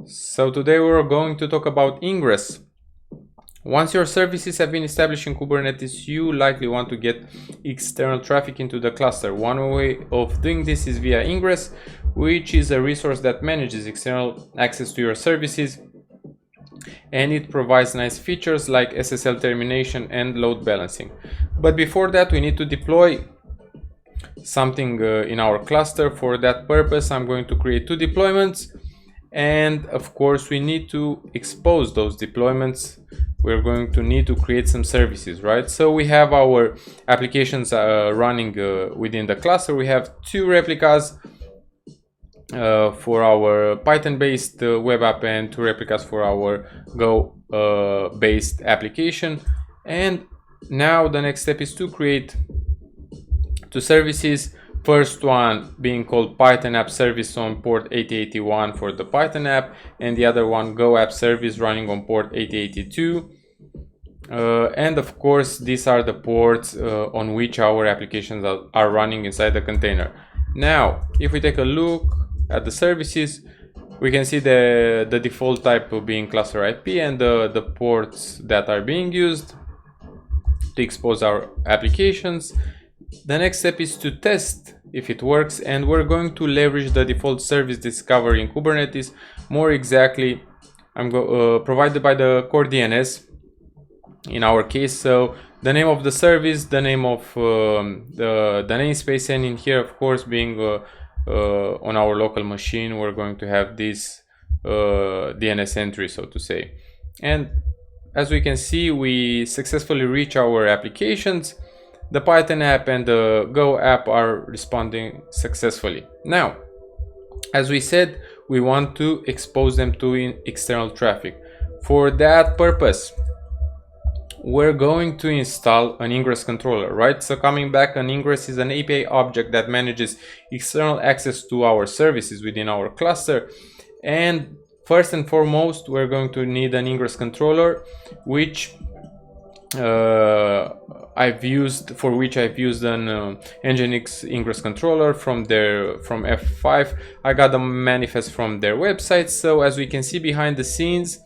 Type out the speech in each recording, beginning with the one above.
So today we're going to talk about Ingress. Once your services have been established in Kubernetes, you likely want to get external traffic into the cluster. One way of doing this is via Ingress, which is a resource that manages external access to your services, and it provides nice features like SSL termination and load balancing. But before that, we need to deploy something in our cluster. For that purpose, I'm going to create two deployments, and of course we need to expose those deployments. We're going to need to create some services, right? So we have our applications running within the cluster. We have two replicas for our Python based web app and two replicas for our Go based application. And now the next step is to create two services. First one being called Python app service on port 8081 for the Python app, and the other one Go app service running on port 8082. And of course these are the ports on which our applications are running inside the container. Now if we take a look at the services, we can see the default type being cluster IP and the ports that are being used to expose our applications. The next step is to test if it works, and we're going to leverage the default service discovery in Kubernetes. More exactly, provided by the core DNS in our case. So the name of the service, the name of the namespace, and in here of course being on our local machine, we're going to have this DNS entry, so to say. And as we can see, we successfully reach our applications. The Python app and the Go app are responding successfully. Now, as we said, we want to expose them to external traffic. For that purpose, we're going to install an Ingress controller, right? So coming back, an Ingress is an API object that manages external access to our services within our cluster. And first and foremost, we're going to need an Ingress controller, which I've used an Nginx Ingress controller from F5. I got the manifest from their website. So as we can see behind the scenes,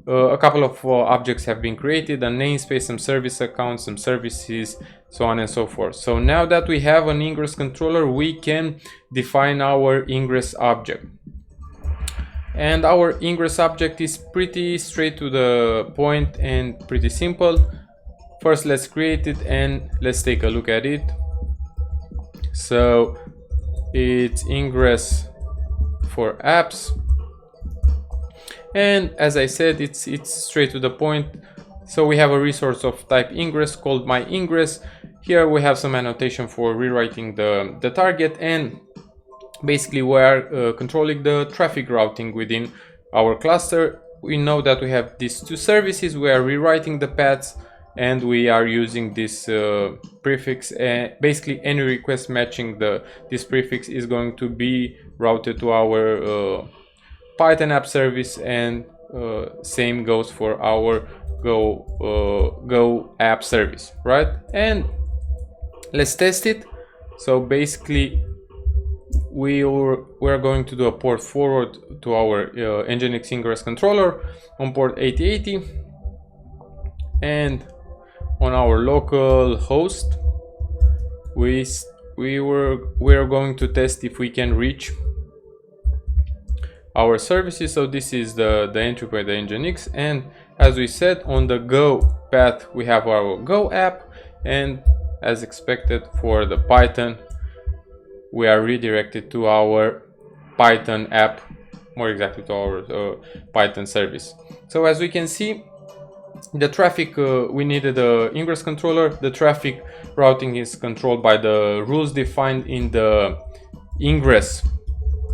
a couple of objects have been created, a namespace, some service accounts, some services, so on and so forth. So now that we have an Ingress controller, we can define our Ingress object. And our Ingress object is pretty straight to the point and pretty simple. First, let's create it and let's take a look at it. So it's Ingress for apps, and as I said, it's straight to the point. So we have a resource of type Ingress called my Ingress. Here we have some annotation for rewriting the target, and basically we are controlling the traffic routing within our cluster. We know that we have these two services. We are rewriting the paths, and we are using this prefix. Basically any request matching this prefix is going to be routed to our Python app service, and same goes for our Go app service, right? And let's test it. So basically we're going to do a port forward to our Nginx Ingress controller on port 8080, and on our local host we're going to test if we can reach our services. So this is the entry by the Nginx, and as we said, on the Go path we have our Go app, and as expected for the Python we are redirected to our Python app, more exactly to our Python service. So as we can see, the traffic, we needed the Ingress controller. The traffic routing is controlled by the rules defined in the Ingress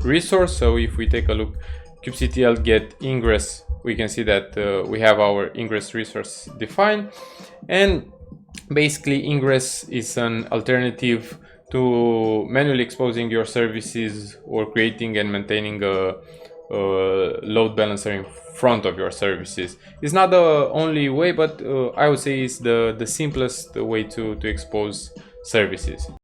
resource. So if we take a look, kubectl get ingress, we can see that we have our Ingress resource defined. And basically Ingress is an alternative to manually exposing your services or creating and maintaining a load balancer in front of your services. It's not the only way, but I would say it's the simplest way to expose services.